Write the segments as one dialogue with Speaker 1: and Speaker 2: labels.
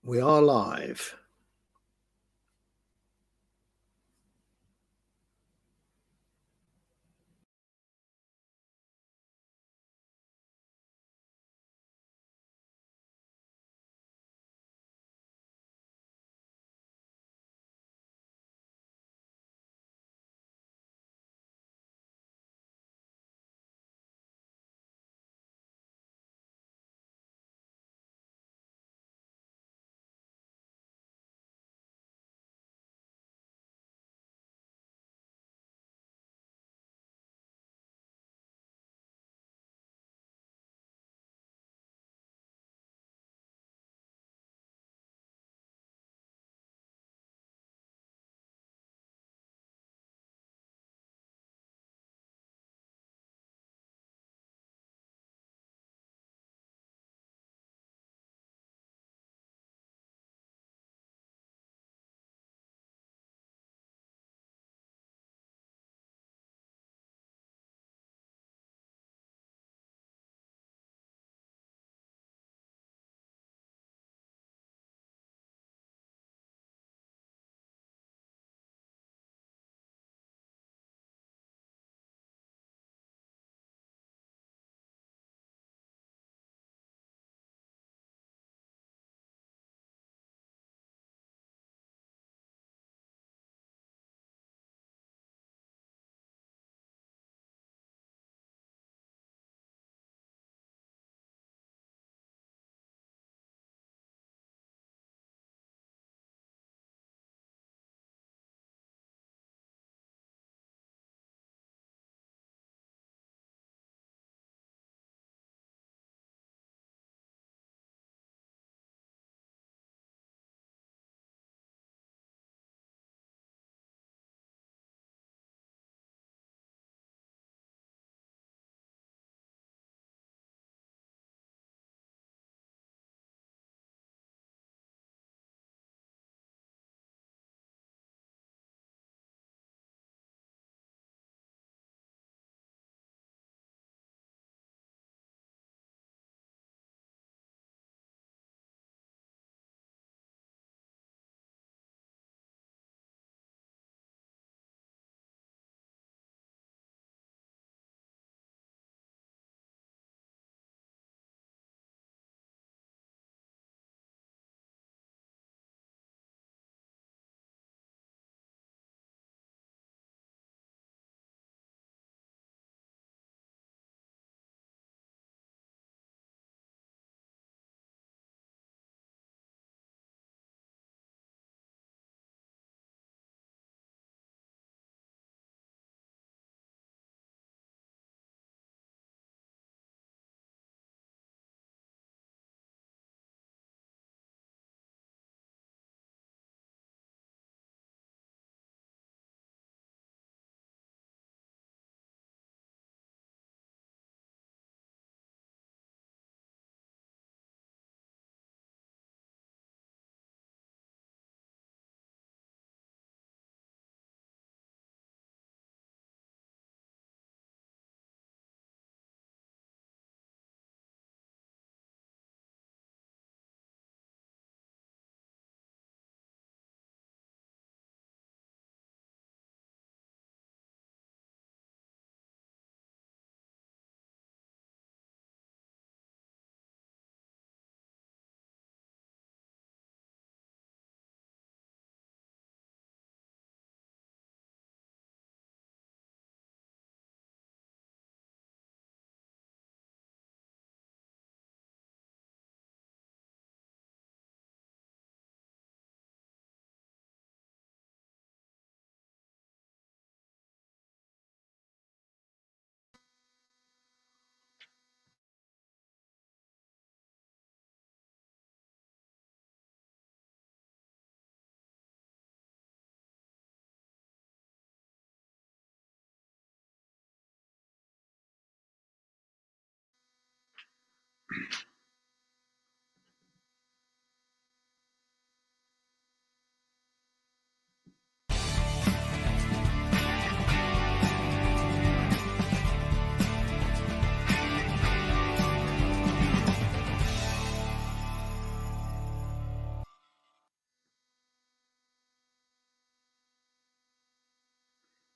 Speaker 1: We are live.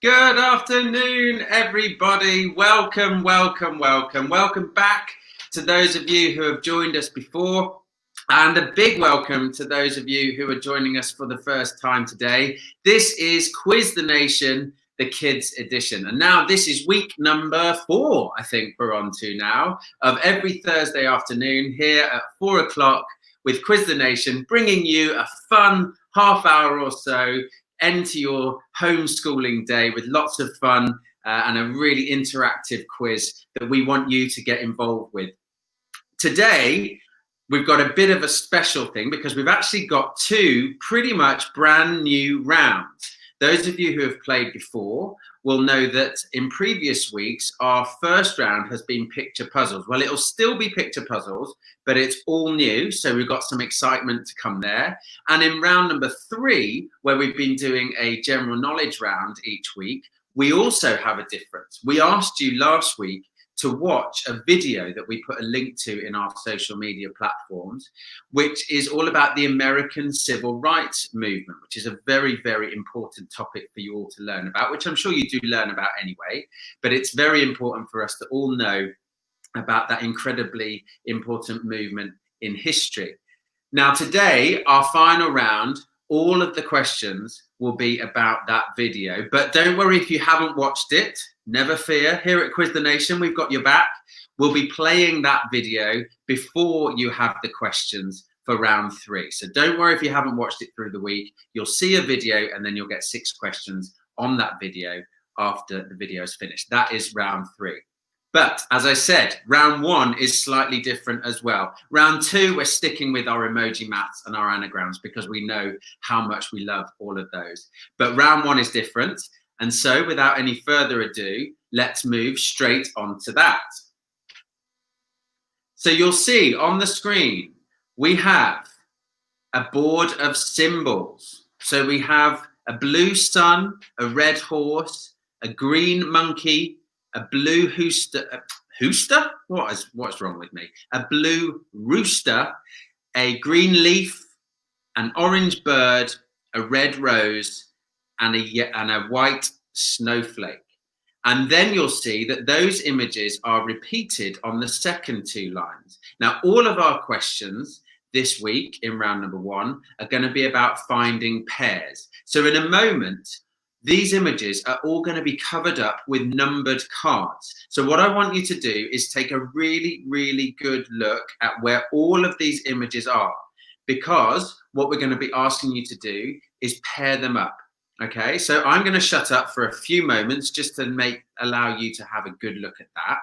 Speaker 1: Good afternoon, everybody. Welcome back to those of you who have joined us before, and a big welcome to those of you who are joining us for the first time today. This is Quiz the Nation, the Kids Edition. And now this is week number 4, I think we're on to now, of every Thursday afternoon here at 4 o'clock with Quiz the Nation, bringing you a fun half hour or so end to your homeschooling day with lots of fun and a really interactive quiz that we want you to get involved with. Today, we've got a bit of a special thing because we've actually got 2 pretty much brand new rounds. Those of you who have played before will know that in previous weeks, our first round has been picture puzzles. Well, it'll still be picture puzzles, but it's all new. So we've got some excitement to come there. And in round number 3, where we've been doing a general knowledge round each week, we also have a difference. We asked you last week to watch a video that we put a link to in our social media platforms, which is all about the American civil rights movement, which is a very, very important topic for you all to learn about, which I'm sure you do learn about anyway, but it's very important for us to all know about that incredibly important movement in history. Now, today, our final round, all of the questions will be about that video, but don't worry if you haven't watched it. Never fear. Here at Quiz the Nation, we've got your back. We'll be playing that video before you have the questions for round 3. So don't worry if you haven't watched it through the week. You'll see a video and then you'll get 6 questions on that video after the video is finished. That is round 3. But as I said, round 1 is slightly different as well. Round 2, we're sticking with our emoji maths and our anagrams because we know how much we love all of those. But round 1 is different. And so without any further ado, let's move straight on to that. So you'll see on the screen, we have a board of symbols. So we have a blue sun, a red horse, a green monkey, a blue rooster? What's wrong with me? A blue rooster, a green leaf, an orange bird, a red rose, and a white snowflake. And then you'll see that those images are repeated on the second 2 lines. Now, all of our questions this week in round number 1 are going to be about finding pairs. So in a moment, these images are all going to be covered up with numbered cards. So what I want you to do is take a really, really good look at where all of these images are, because what we're going to be asking you to do is pair them up. Okay, so I'm going to shut up for a few moments just to allow you to have a good look at that.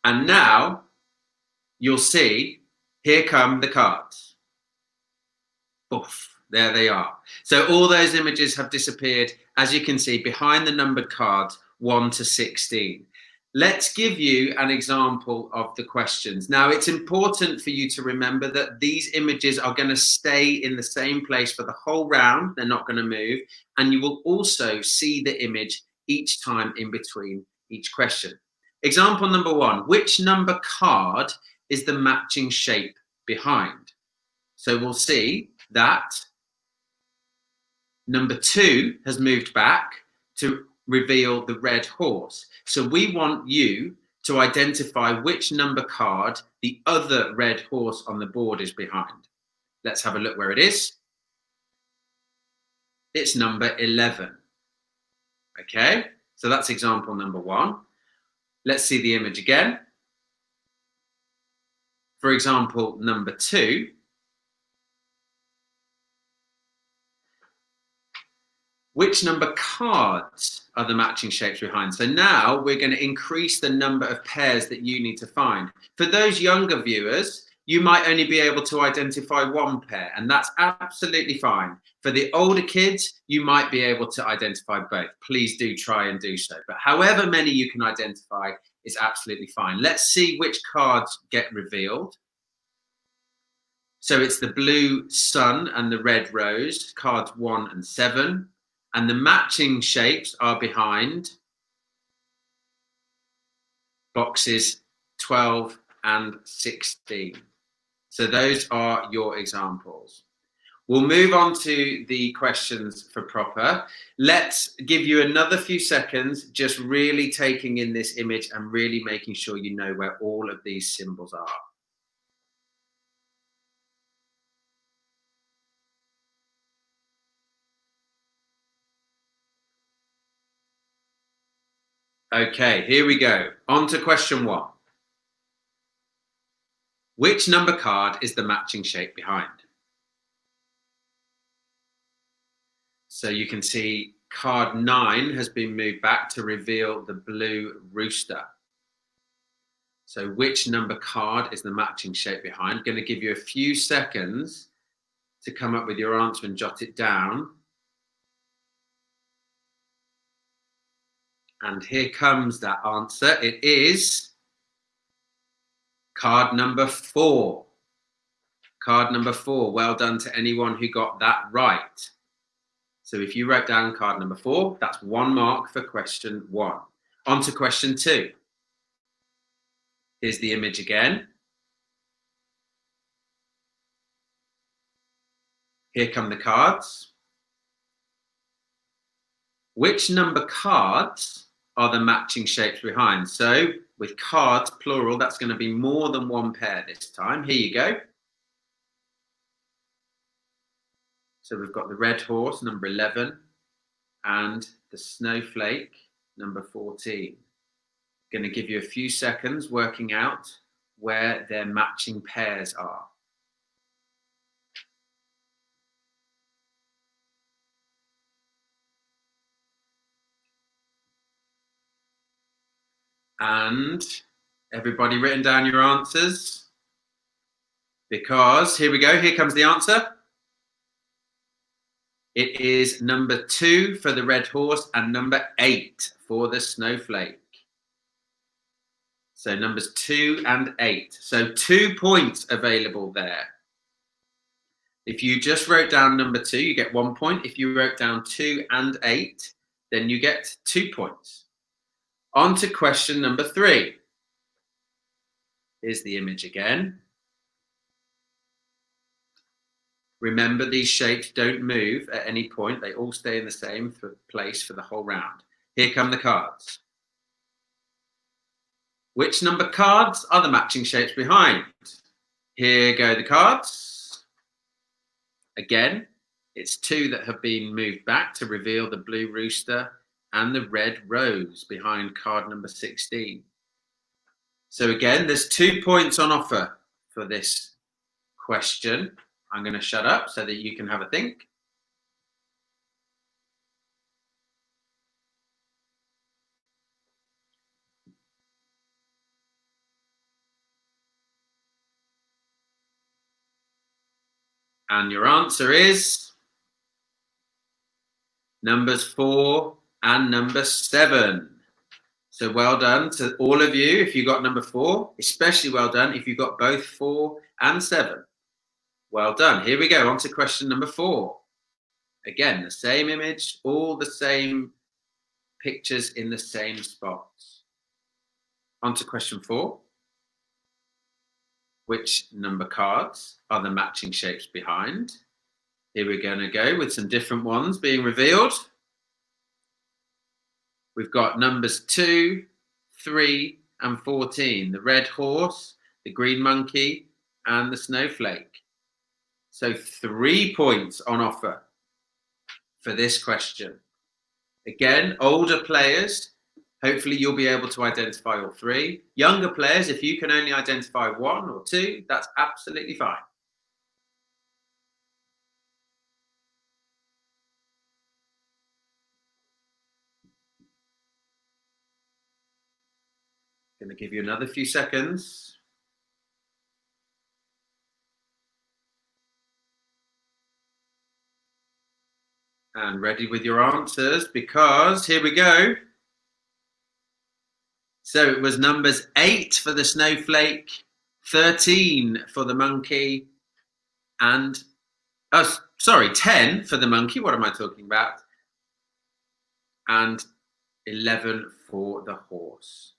Speaker 1: And now you'll see, here come the cards. Poof, there they are. So all those images have disappeared, as you can see, behind the numbered cards 1 to 16. Let's give you an example of the questions. Now, it's important for you to remember that these images are going to stay in the same place for the whole round. They're not going to move. And you will also see the image each time in between each question. Example number 1, which number card is the matching shape behind? So we'll see that number 2 has moved back to reveal the red horse. So we want you to identify which number card the other red horse on the board is behind. Let's have a look where it is. It's number 11. Okay, so that's example number 1. Let's see the image again. For example, number 2, which number cards are the matching shapes behind? So now we're going to increase the number of pairs that you need to find. For those younger viewers, you might only be able to identify 1 pair, and that's absolutely fine. For the older kids, you might be able to identify both. Please do try and do so. But however many you can identify is absolutely fine. Let's see which cards get revealed. So it's the blue sun and the red rose, cards 1 and 7. And the matching shapes are behind boxes 12 and 16. So those are your examples. We'll move on to the questions for proper. Let's give you another few seconds, just really taking in this image and really making sure you know where all of these symbols are. Okay, here we go. On to question 1. Which number card is the matching shape behind? So you can see card 9 has been moved back to reveal the blue rooster. So which number card is the matching shape behind? I'm going to give you a few seconds to come up with your answer and jot it down. And here comes that answer. It is card number 4. Card number 4. Well done to anyone who got that right. So if you wrote down card number 4, that's 1 mark for question 1. On to question 2. Here's the image again. Here come the cards. Which number cards are the matching shapes behind? So with cards, plural, that's going to be more than 1 pair this time. Here you go. So we've got the red horse, number 11, and the snowflake, number 14. Going to give you a few seconds working out where their matching pairs are. And everybody written down your answers? Because here we go, here comes the answer. It is number 2 for the red horse and number 8 for the snowflake. So numbers 2 and 8. So 2 points available there. If you just wrote down number 2, you get 1 point. If you wrote down 2 and 8, then you get 2 points. On to question number 3. Here's the image again. Remember, these shapes don't move at any point. They all stay in the same place for the whole round. Here come the cards. Which number cards are the matching shapes behind? Here go the cards. Again, it's 2 that have been moved back to reveal the blue rooster and the red rose behind card number 16. So again, there's 2 points on offer for this question. I'm going to shut up so that you can have a think. And your answer is numbers 4 and number 7. So well done to all of you if you got number 4, especially well done if you got both 4 and 7. Well done. Here we go, on to question number 4. Again, the same image, all the same pictures in the same spots. On to question 4. Which number cards are the matching shapes behind? Here we're going to go with some different ones being revealed. We've got numbers 2, 3, and 14. The red horse, the green monkey, and the snowflake. So 3 points on offer for this question. Again, older players, hopefully you'll be able to identify all 3. Younger players, if you can only identify 1 or 2, that's absolutely fine. Going to give you another few seconds. And ready with your answers, because here we go. So it was numbers 8 for the snowflake, 13 for the monkey, and 10 for the monkey. What am I talking about? And 11 for the horse.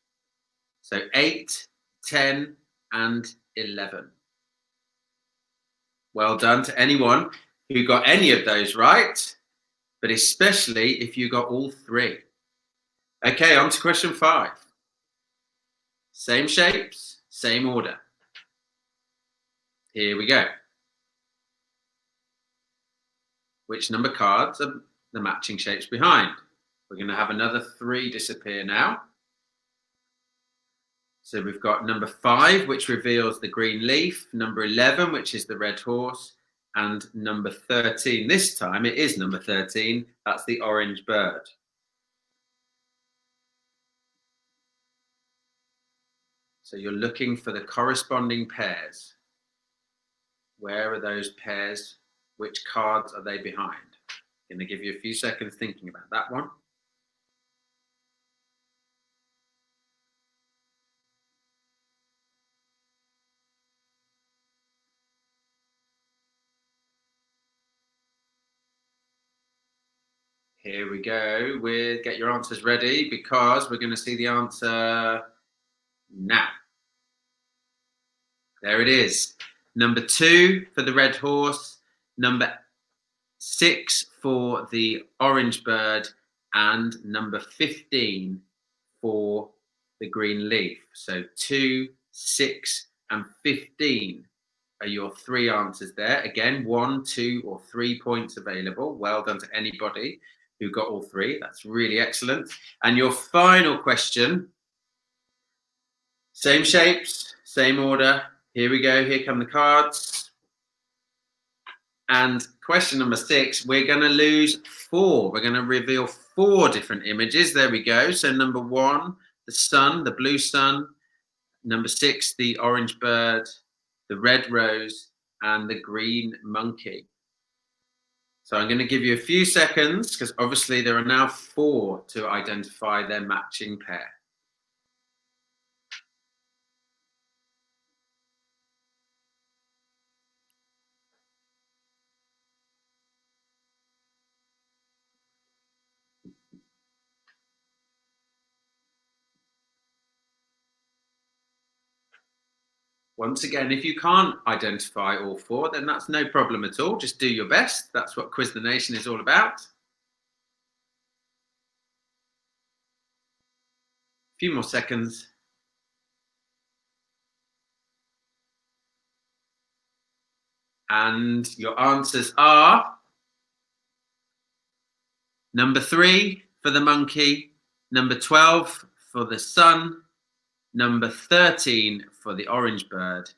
Speaker 1: So 8, 10, and 11. Well done to anyone who got any of those right, but especially if you got all three. Okay, on to question 5. Same shapes, same order. Here we go. Which number cards are the matching shapes behind? We're going to have another 3 disappear now. So we've got number 5, which reveals the green leaf, number 11, which is the red horse, and number 13. This time it is number 13. That's the orange bird. So you're looking for the corresponding pairs. Where are those pairs? Which cards are they behind? I'm going to give you a few seconds thinking about that one. Here we go. Get your answers ready because we're going to see the answer now. There it is. Number 2 for the red horse, number 6 for the orange bird, and number 15 for the green leaf. So 2, 6, and 15 are your 3 answers there. Again, 1, 2, or 3 points available. Well done to anybody who got all 3. That's really excellent. And your final question, same shapes, same order. Here we go. Here come the cards. And question number 6, we're going to lose 4. We're going to reveal 4 different images. There we go. So number 1, the sun, the blue sun. Number 6, the orange bird, the red rose, and the green monkey. So I'm going to give you a few seconds because obviously there are now 4 to identify their matching pair. Once again, if you can't identify all 4, then that's no problem at all. Just do your best. That's what Quiz the Nation is all about. A few more seconds. And your answers are number 3 for the monkey, number 12 for the sun, number 13 for the orange bird,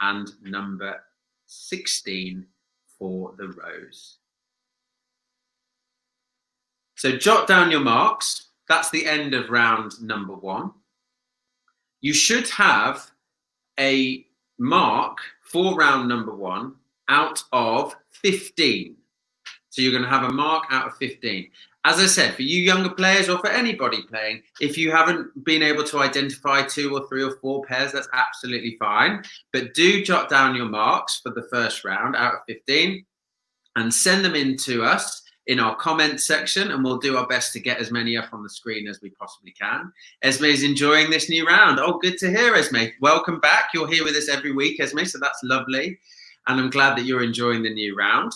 Speaker 1: and number 16 for the rose. So jot down your marks. That's the end of round number 1. You should have a mark for round number 1 out of 15. So you're going to have a mark out of 15. As I said, for you younger players or for anybody playing, if you haven't been able to identify 2 or 3 or 4 pairs, that's absolutely fine. But do jot down your marks for the first round out of 15 and send them in to us in our comments section, and we'll do our best to get as many up on the screen as we possibly can. Esme is enjoying this new round. Oh, good to hear, Esme. Welcome back. You're here with us every week, Esme, so that's lovely. And I'm glad that you're enjoying the new round.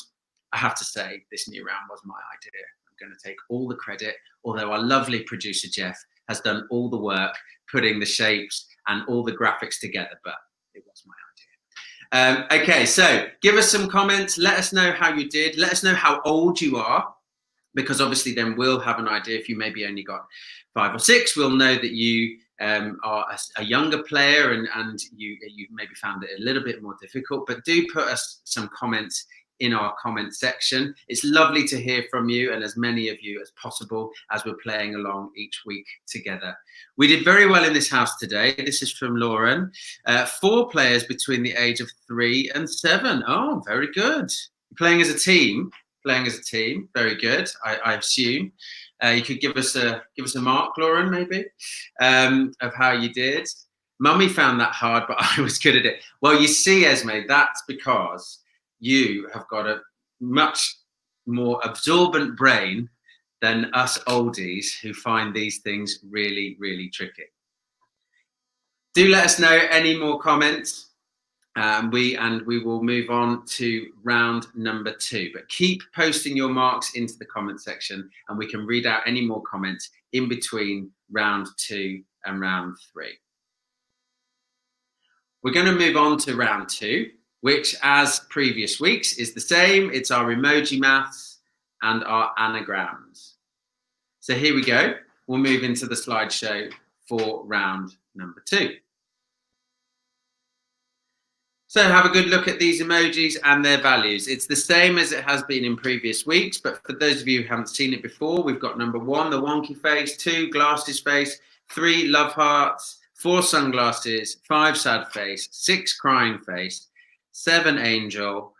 Speaker 1: I have to say, this new round was my idea. I'm going to take all the credit, although our lovely producer, Jeff, has done all the work, putting the shapes and all the graphics together, but it was my idea. Okay, so give us some comments. Let us know how you did. Let us know how old you are, because obviously then we'll have an idea. If you maybe only got 5 or 6, we'll know that you are a younger player and you maybe found it a little bit more difficult. But do put us some comments in our comment section. It's lovely to hear from you and as many of you as possible as we're playing along each week together. We did very well in this house today. This is from Lauren. 4 players between the age of 3 and 7. Oh, very good. Playing as a team. Very good. I assume. You could give us a mark, Lauren, maybe, of how you did. Mummy found that hard, but I was good at it. Well, you see, Esme, that's because you have got a much more absorbent brain than us oldies who find these things really, really tricky. Do let us know any more comments We will move on to round number 2. But keep posting your marks into the comment section, and we can read out any more comments in between round 2 and round 3. We're going to move on to round 2, which, as previous weeks, is the same. It's our emoji maths and our anagrams. So here we go. We'll move into the slideshow for round number 2. So have a good look at these emojis and their values. It's the same as it has been in previous weeks, but for those of you who haven't seen it before, we've got number 1, the wonky face, 2, glasses face, 3, love hearts, 4, sunglasses, 5, sad face, 6, crying face, 7, angel,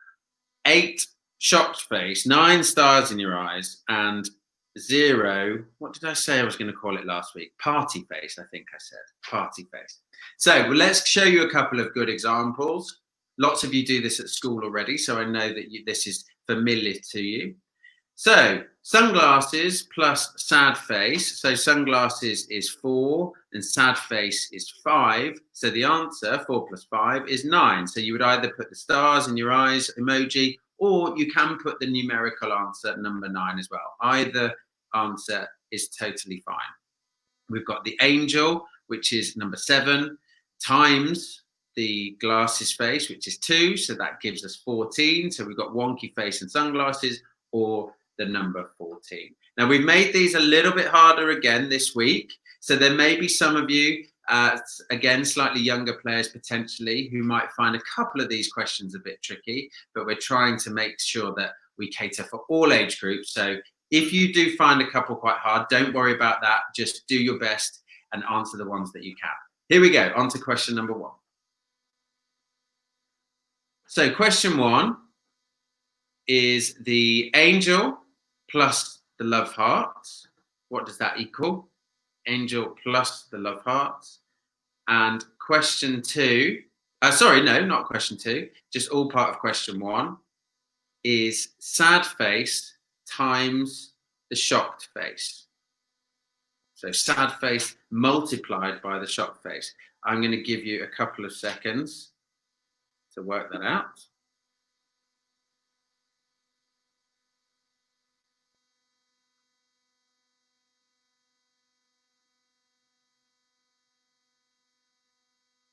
Speaker 1: 8, shocked face, 9, stars in your eyes, and 0, what did I say I was going to call it last week? Party face, I think I said. Party face. So let's show you a couple of good examples. Lots of you do this at school already, so I know that this is familiar to you. So sunglasses plus sad face. So sunglasses is 4 and sad face is 5. So the answer, 4 plus 5, is 9. So you would either put the stars in your eyes emoji, or you can put the numerical answer, number 9, as well. Either answer is totally fine. We've got the angel, which is number 7, times the glasses face, which is 2. So that gives us 14. So we've got wonky face and sunglasses, or the number 14. Now we've made these a little bit harder again this week. So there may be some of you, again, slightly younger players potentially, who might find a couple of these questions a bit tricky, but we're trying to make sure that we cater for all age groups. So if you do find a couple quite hard, don't worry about that. Just do your best and answer the ones that you can. Here we go, on to question number 1. So question 1 is the angel plus the love hearts. What does that equal? Angel plus the love hearts. And question 2, sorry, no, not question 2, just all part of question 1, is sad face times the shocked face. So sad face multiplied by the shocked face. I'm going to give you a couple of seconds to work that out.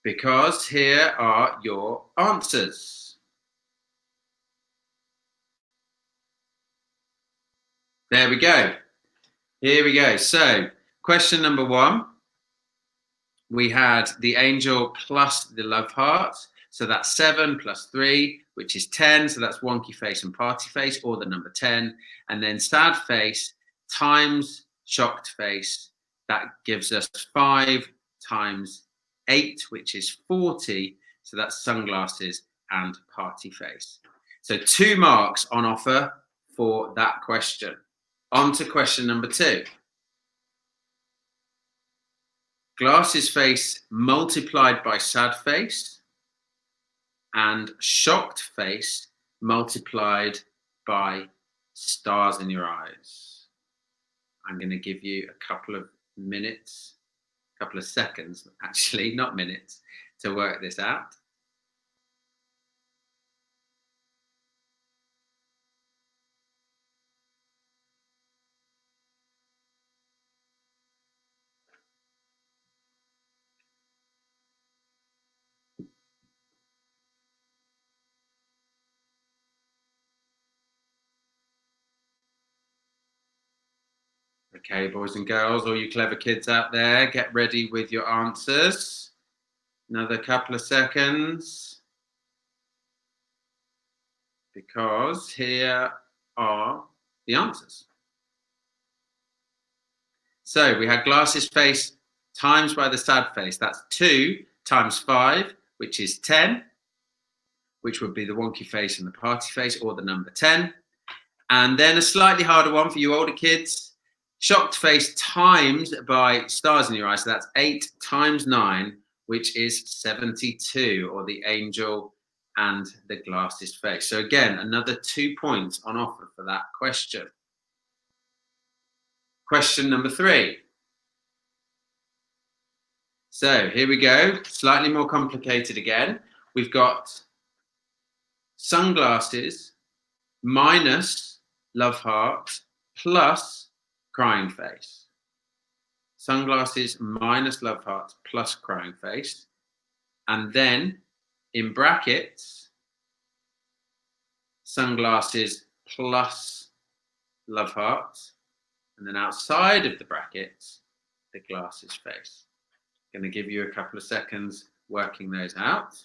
Speaker 1: Because here are your answers. There we go. Here we go. So question number 1, we had the angel plus the love heart. So that's 7 plus 3, which is 10. So that's wonky face and party face, or the number 10. And then sad face times shocked face. That gives us 5 times 8, which is 40. So that's sunglasses and party face. So 2 marks on offer for that question. On to question number 2. Glasses face multiplied by sad face and shocked face multiplied by stars in your eyes. I'm going to give you a couple of minutes, a couple of seconds, actually, not minutes, to work this out. Okay, boys and girls, all you clever kids out there, get ready with your answers. Another couple of seconds. Because here are the answers. So we had glasses face times by the sad face. That's 2 times 5, which is 10, which would be the wonky face and the party face, or the number 10. And then a slightly harder one for you older kids. Shocked face times by stars in your eyes. So that's 8 times 9, which is 72, or the angel and the glasses face. So again, another 2 points on offer for that question. Question number 3. So here we go, slightly more complicated again. we've got sunglasses minus love heart plus crying face. Sunglasses minus love heart plus crying face. And then in brackets, sunglasses plus love heart. And then outside of the brackets, the glasses face. Going to give you a couple of seconds working those out.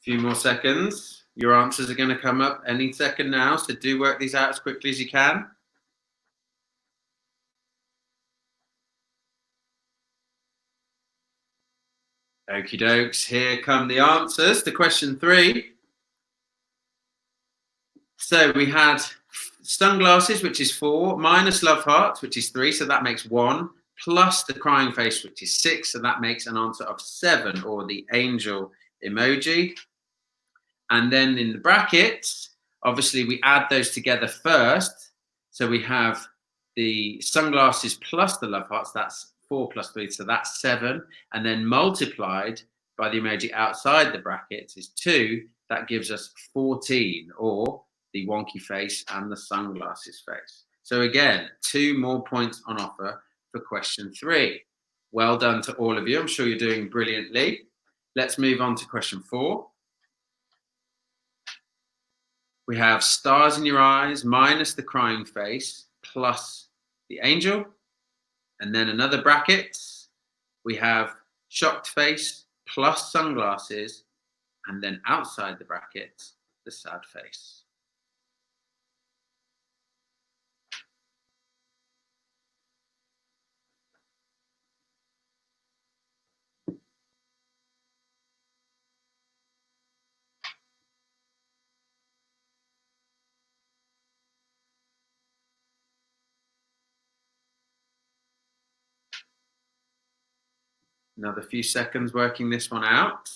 Speaker 1: Few more seconds. Your answers are going to come up any second now, so do work these out as quickly as you can. Okie dokes, here come the answers to question 3. So we had sunglasses, which is 4, minus love heart, which is 3, so that makes 1, plus the crying face, which is 6, so that makes an answer of 7, or the angel emoji. And then in the brackets, obviously we add those together first. So we have the sunglasses plus the love hearts, that's 4 plus 3, so that's 7. And then multiplied by the emoji outside the brackets is 2. That gives us 14, or the wonky face and the sunglasses face. So again, 2 more points on offer for question 3. Well done to all of you. I'm sure you're doing brilliantly. Let's move on to question 4. We have stars in your eyes minus the crying face plus the angel. And then another bracket. We have shocked face plus sunglasses. And then outside the bracket, the sad face. Another few seconds working this one out.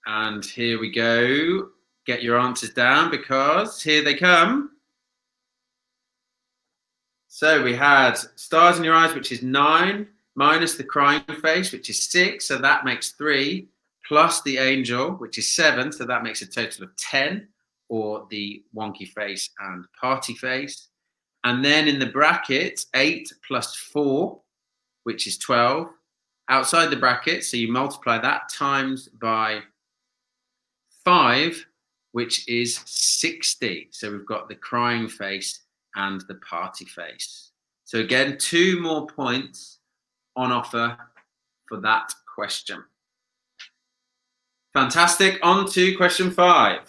Speaker 1: And here we go. Get your answers down because here they come. So we had stars in your eyes, which is 9, minus the crying face, which is 6, so that makes 3, plus the angel, which is 7, so that makes a total of 10, or the wonky face and party face. And then in the bracket, 8 plus 4, which is 12. Outside the bracket, so you multiply that times by 5, which is 60. So we've got the crying face and the party face. So again, 2 more points on offer for that question. Fantastic. On to question 5.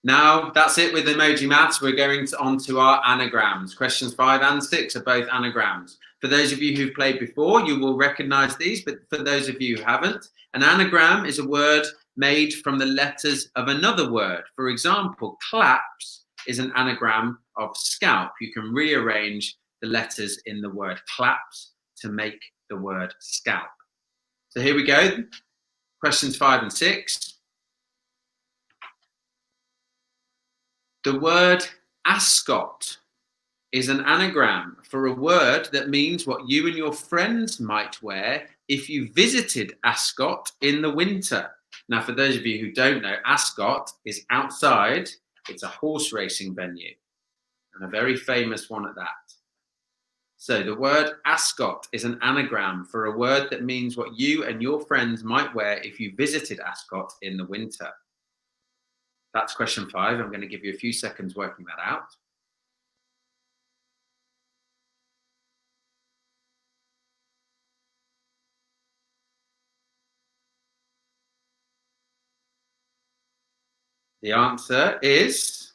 Speaker 1: Now that's it with emoji maths. We're going on to our anagrams. Questions 5 and 6 are both anagrams. For those of you who've played before, you will recognize these, but for those of you who haven't, an anagram is a word made from the letters of another word. For example, claps is an anagram of scalp. You can rearrange the letters in the word claps to make the word scalp. So here we go. Questions 5 and 6. The word ascot is an anagram for a word that means what you and your friends might wear if you visited Ascot in the winter. Now, for those of you who don't know, Ascot is outside. It's a horse racing venue, and a very famous one at that. So the word ascot is an anagram for a word that means what you and your friends might wear if you visited Ascot in the winter. That's question 5. I'm going to give you a few seconds working that out. The answer is,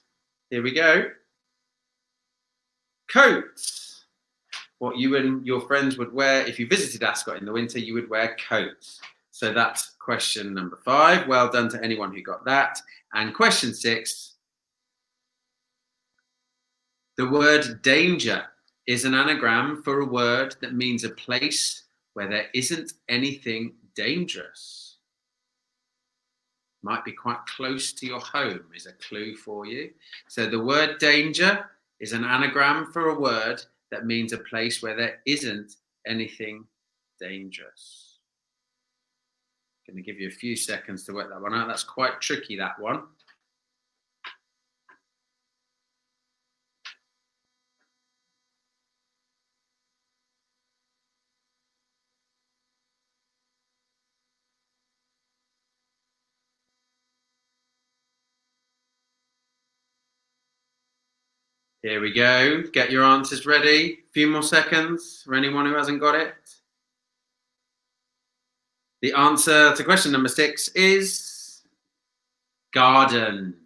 Speaker 1: here we go, coats. What you and your friends would wear if you visited Ascot in the winter, you would wear coats. So that's question number 5. Well done to anyone who got that. And question 6. The word danger is an anagram for a word that means a place where there isn't anything dangerous. Might be quite close to your home is a clue for you. So the word danger is an anagram for a word that means a place where there isn't anything dangerous. Going to give you a few seconds to work that one out. That's quite tricky, that one. Here we go. Get your answers ready. A few more seconds for anyone who hasn't got it. The answer to question number 6 is garden.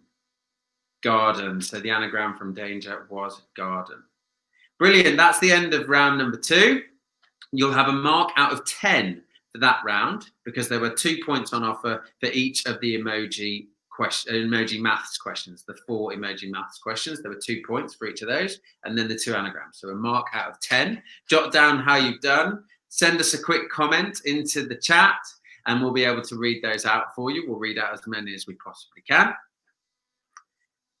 Speaker 1: Garden. So the anagram from danger was garden. Brilliant. That's the end of round number 2. You'll have a mark out of 10 for that round because there were 2 points on offer for each of the emoji maths questions, the 4 emoji maths questions. There were 2 points for each of those, and then the 2 anagrams. So a mark out of 10. Jot down how you've done. Send us a quick comment into the chat, and we'll be able to read those out for you. We'll read out as many as we possibly can.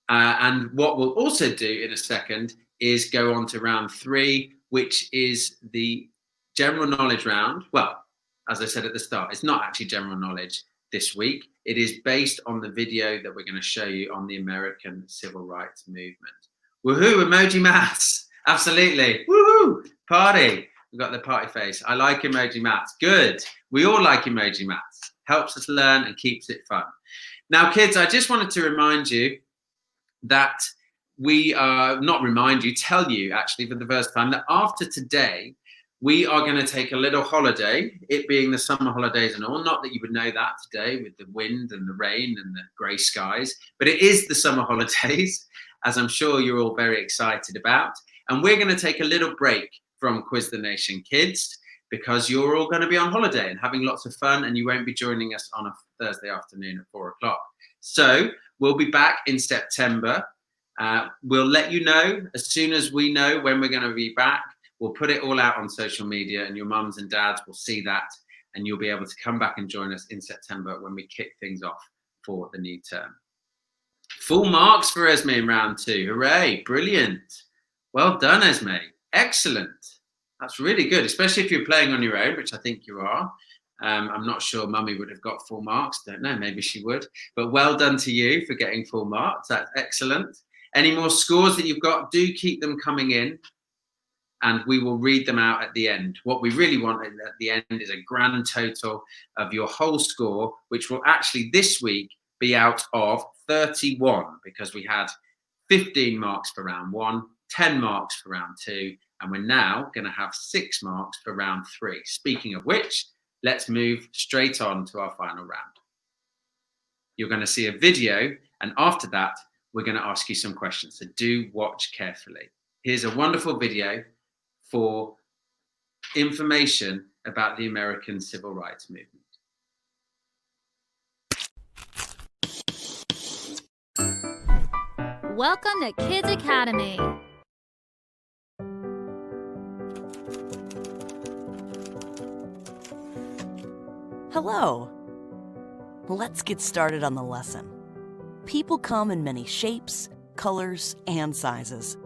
Speaker 1: And what we'll also do in a second is go on to round 3, which is the general knowledge round. Well, as I said at the start, it's not actually general knowledge this week. It is based on the video that we're going to show you on the American Civil Rights Movement. Woohoo, emoji maths. Absolutely. Woohoo, party. We've got the party face. I like emoji maths. Good. We all like emoji maths. Helps us learn and keeps it fun. Now, kids, I just wanted to remind you that tell you actually for the first time that after today, we are going to take a little holiday, it being the summer holidays and all. Not that you would know that today with the wind and the rain and the grey skies, but it is the summer holidays, as I'm sure you're all very excited about. And we're going to take a little break from Quiz the Nation Kids because you're all going to be on holiday and having lots of fun, and you won't be joining us on a Thursday afternoon at 4 o'clock. So we'll be back in September. We'll let you know as soon as we know when we're going to be back. We'll put it all out on social media, and your mums and dads will see that, and you'll be able to come back and join us in September when we kick things off for the new term. Full marks for Esme in round 2. Hooray, brilliant. Well done, Esme. Excellent. That's really good, especially if you're playing on your own, which I think you are. I'm not sure Mummy would have got full marks. Don't know, maybe she would. But well done to you for getting full marks. That's excellent. Any more scores that you've got, do keep them coming in, and we will read them out at the end. What we really want at the end is a grand total of your whole score, which will actually this week be out of 31, because we had 15 marks for round 1, 10 marks for round 2, and we're now going to have 6 marks for round 3. Speaking of which, let's move straight on to our final round. You're going to see a video, and after that, we're going to ask you some questions. So do watch carefully. Here's a wonderful video for information about the American Civil Rights Movement.
Speaker 2: Welcome to Kids Academy.
Speaker 3: Hello. Let's get started on the lesson. People come in many shapes, colors, and sizes.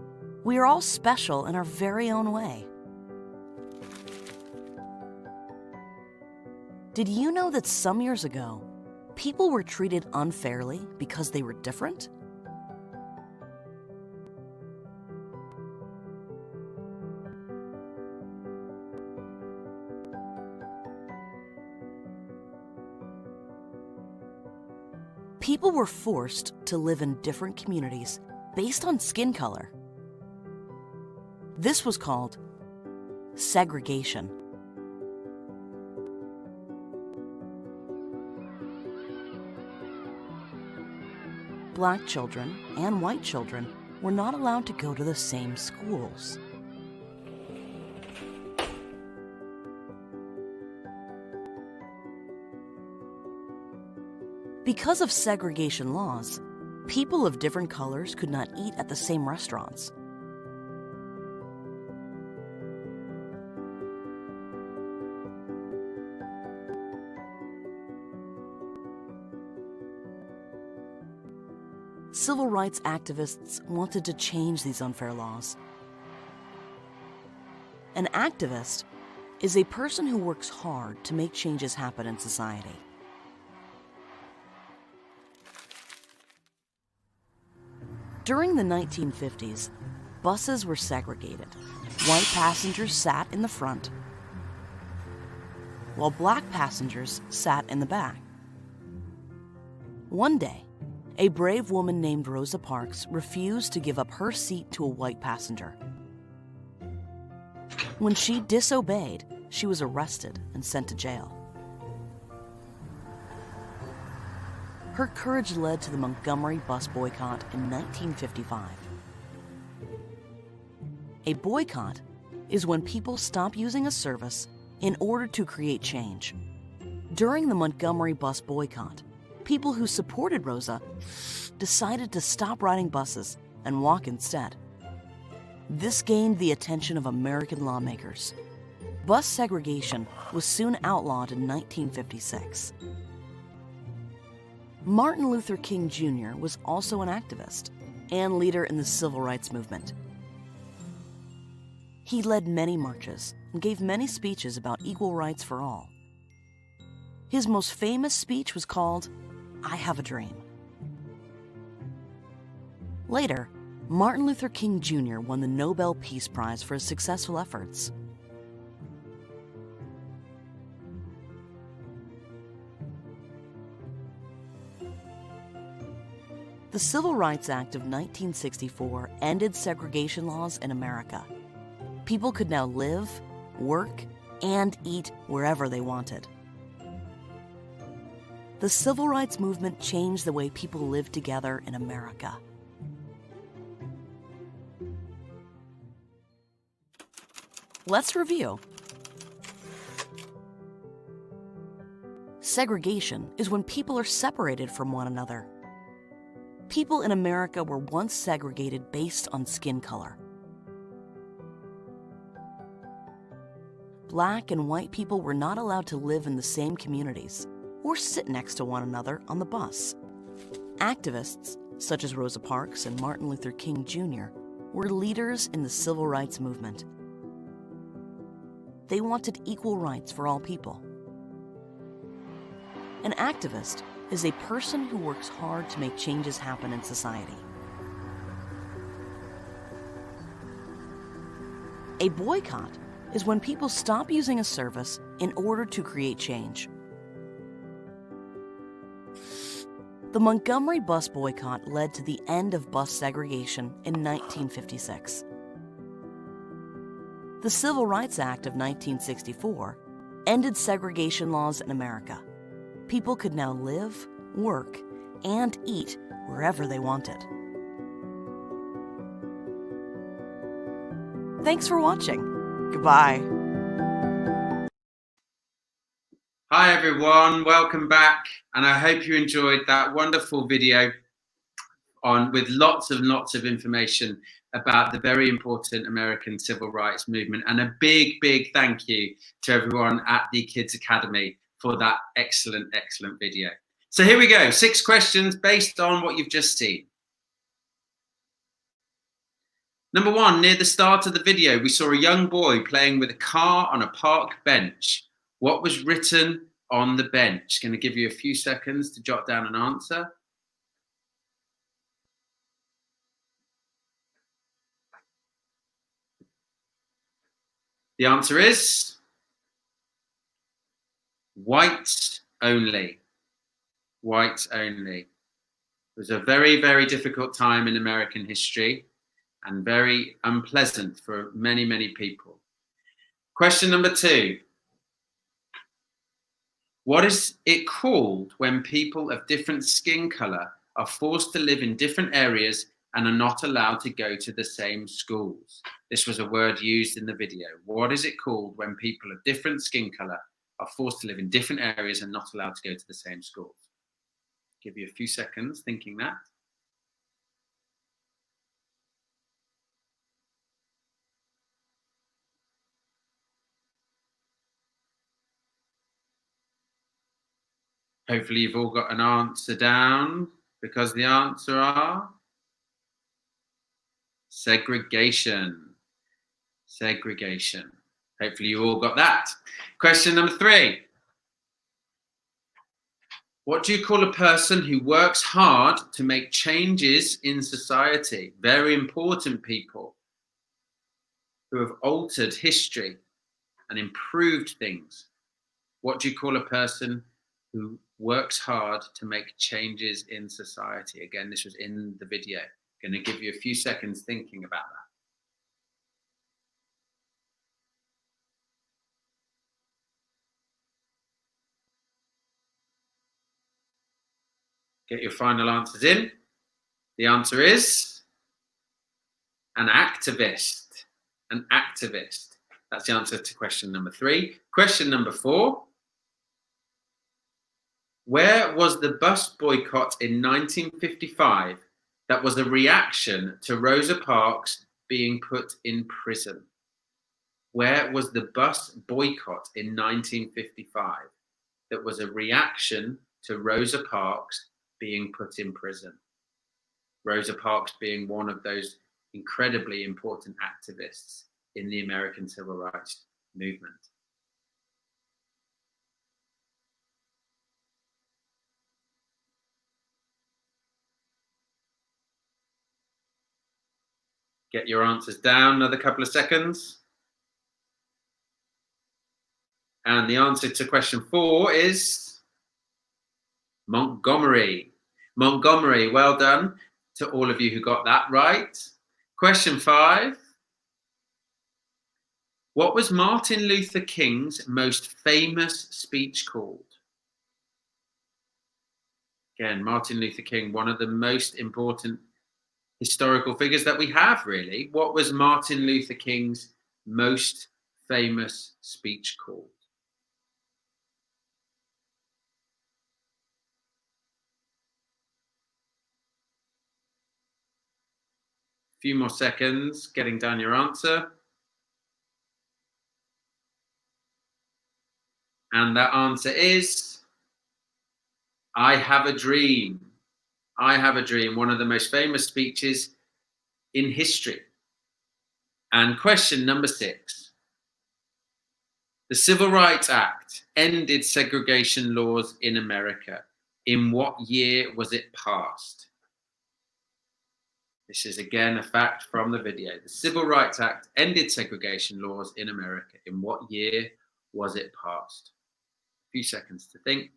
Speaker 3: We are all special in our very own way. Did you know that some years ago, people were treated unfairly because they were different? People were forced to live in different communities based on skin color. This was called segregation. Black children and white children were not allowed to go to the same schools. Because of segregation laws, people of different colors could not eat at the same restaurants. Civil rights activists wanted to change these unfair laws. An activist is a person who works hard to make changes happen in society. During the 1950s, buses were segregated. White passengers sat in the front, while black passengers sat in the back. One day, a brave woman named Rosa Parks refused to give up her seat to a white passenger. When she disobeyed, she was arrested and sent to jail. Her courage led to the Montgomery bus boycott in 1955. A boycott is when people stop using a service in order to create change. During the Montgomery bus boycott, people who supported Rosa decided to stop riding buses and walk instead. This gained the attention of American lawmakers. Bus segregation was soon outlawed in 1956. Martin Luther King Jr. was also an activist and leader in the civil rights movement. He led many marches and gave many speeches about equal rights for all. His most famous speech was called, "I Have a Dream." Later, Martin Luther King Jr. won the Nobel Peace Prize for his successful efforts. The Civil Rights Act of 1964 ended segregation laws in America. People could now live, work, and eat wherever they wanted. The civil rights movement changed the way people live together in America. Let's review. Segregation is when people are separated from one another. People in America were once segregated based on skin color. Black and white people were not allowed to live in the same communities or sit next to one another on the bus. Activists, such as Rosa Parks and Martin Luther King Jr., were leaders in the civil rights movement. They wanted equal rights for all people. An activist is a person who works hard to make changes happen in society. A boycott is when people stop using a service in order to create change. The Montgomery bus boycott led to the end of bus segregation in 1956. The Civil Rights Act of 1964 ended segregation laws in America. People could now live, work, and eat wherever they wanted. Thanks for watching. Goodbye.
Speaker 1: Hi everyone, welcome back, and I hope you enjoyed that wonderful video with lots of information about the very important American civil rights movement, and a big thank you to everyone at the Kids Academy for that excellent video. So here we go, 6 questions based on what you've just seen. Number 1, near the start of the video, we saw a young boy playing with a car on a park bench. What was written on the bench? Going to give you a few seconds to jot down an answer. The answer is white only. White only. It was a very difficult time in American history and very unpleasant for many people. Question number 2. What is it called when people of different skin color are forced to live in different areas and are not allowed to go to the same schools? This was a word used in the video. What is it called when people of different skin color are forced to live in different areas and not allowed to go to the same schools? Give you a few seconds thinking that. Hopefully you've all got an answer down, because the answer are segregation. Segregation. Hopefully you all got that. Question number 3. What do you call a person who works hard to make changes in society? Very important people who have altered history and improved things. What do you call a person who works hard to make changes in society? Again, this was in the video. I'm going to give you a few seconds thinking about that. Get your final answers in. The answer is an activist. An activist. That's the answer to question number 3. Question number 4. Where was the bus boycott in 1955 that was a reaction to Rosa Parks being put in prison? Where was the bus boycott in 1955 that was a reaction to Rosa Parks being put in prison? Rosa Parks being one of those incredibly important activists in the American Civil Rights Movement. Get your answers down, another couple of seconds. And the answer to question 4 is Montgomery. Montgomery, well done to all of you who got that right. Question 5. What was Martin Luther King's most famous speech called? Again, Martin Luther King, one of the most important historical figures that we have, really. What was Martin Luther King's most famous speech called? A few more seconds, getting down your answer. And that answer is, I Have a Dream. I Have a Dream, one of the most famous speeches in history. And question number 6. The Civil Rights Act ended segregation laws in America. In what year was it passed? This is again a fact from the video. The Civil Rights Act ended segregation laws in America. In what year was it passed? A few seconds to think.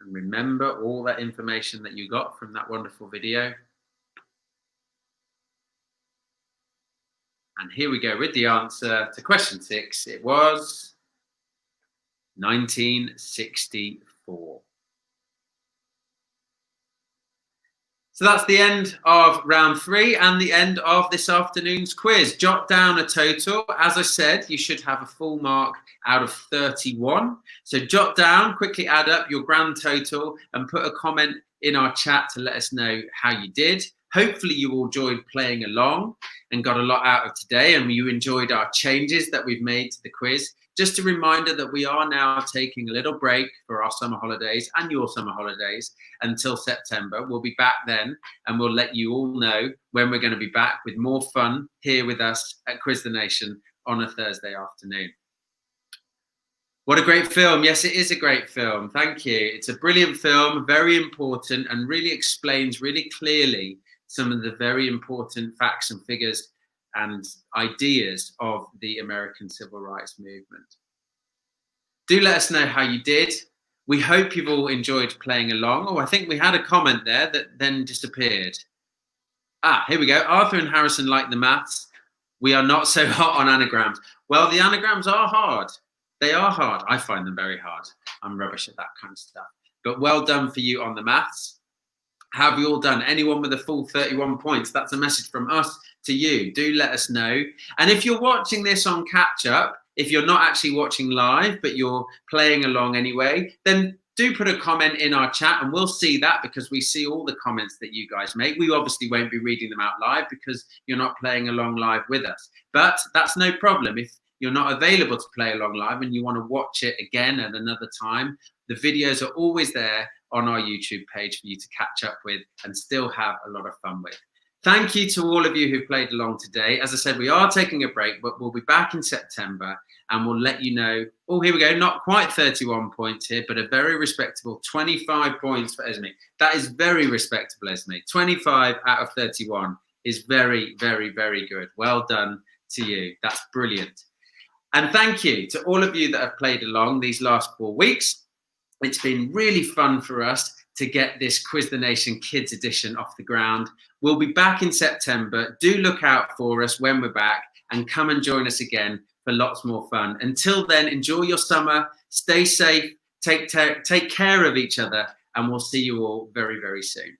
Speaker 1: And remember all that information that you got from that wonderful video. And here we go with the answer to question 6. It was 1964. So that's the end of round 3 and the end of this afternoon's quiz. Jot down a total. As I said, you should have a full mark out of 31. So jot down, quickly add up your grand total and put a comment in our chat to let us know how you did. Hopefully you all enjoyed playing along and got a lot out of today, and you enjoyed our changes that we've made to the quiz. Just a reminder that we are now taking a little break for our summer holidays and your summer holidays until September. We'll be back then, and we'll let you all know when we're going to be back with more fun here with us at Quiz the Nation on a Thursday afternoon. What a great film. Yes, it is a great film. Thank you. It's a brilliant film, very important, and really explains really clearly some of the very important facts and figures and ideas of the American Civil Rights Movement. Do let us know how you did. We hope you've all enjoyed playing along. Oh, I think we had a comment there that then disappeared. Here we go. Arthur and Harrison like the maths. We are not so hot on anagrams. Well, the anagrams are hard. They are hard. I find them very hard. I'm rubbish at that kind of stuff. But well done for you on the maths. How have you all done? Anyone with a full 31 points? That's a message from us to you. Do let us know. And if you're watching this on catch up, if you're not actually watching live, but you're playing along anyway, then do put a comment in our chat and we'll see that, because we see all the comments that you guys make. We obviously won't be reading them out live because you're not playing along live with us. But that's no problem. If you're not available to play along live and you want to watch it again at another time, the videos are always there on our YouTube page for you to catch up with and still have a lot of fun with. Thank you to all of you who played along today. As I said, we are taking a break, but we'll be back in September and we'll let you know. Oh, here we go. Not quite 31 points here, but a very respectable 25 points for Esme. That is very respectable, Esme. 25 out of 31 is very, very, very good. Well done to you. That's brilliant. And thank you to all of you that have played along these last 4 weeks. It's been really fun for us to get this Quiz the Nation Kids edition off the ground. We'll be back in September. Do look out for us when we're back and come and join us again for lots more fun. Until then, enjoy your summer, stay safe, take care of each other, and we'll see you all very, very soon.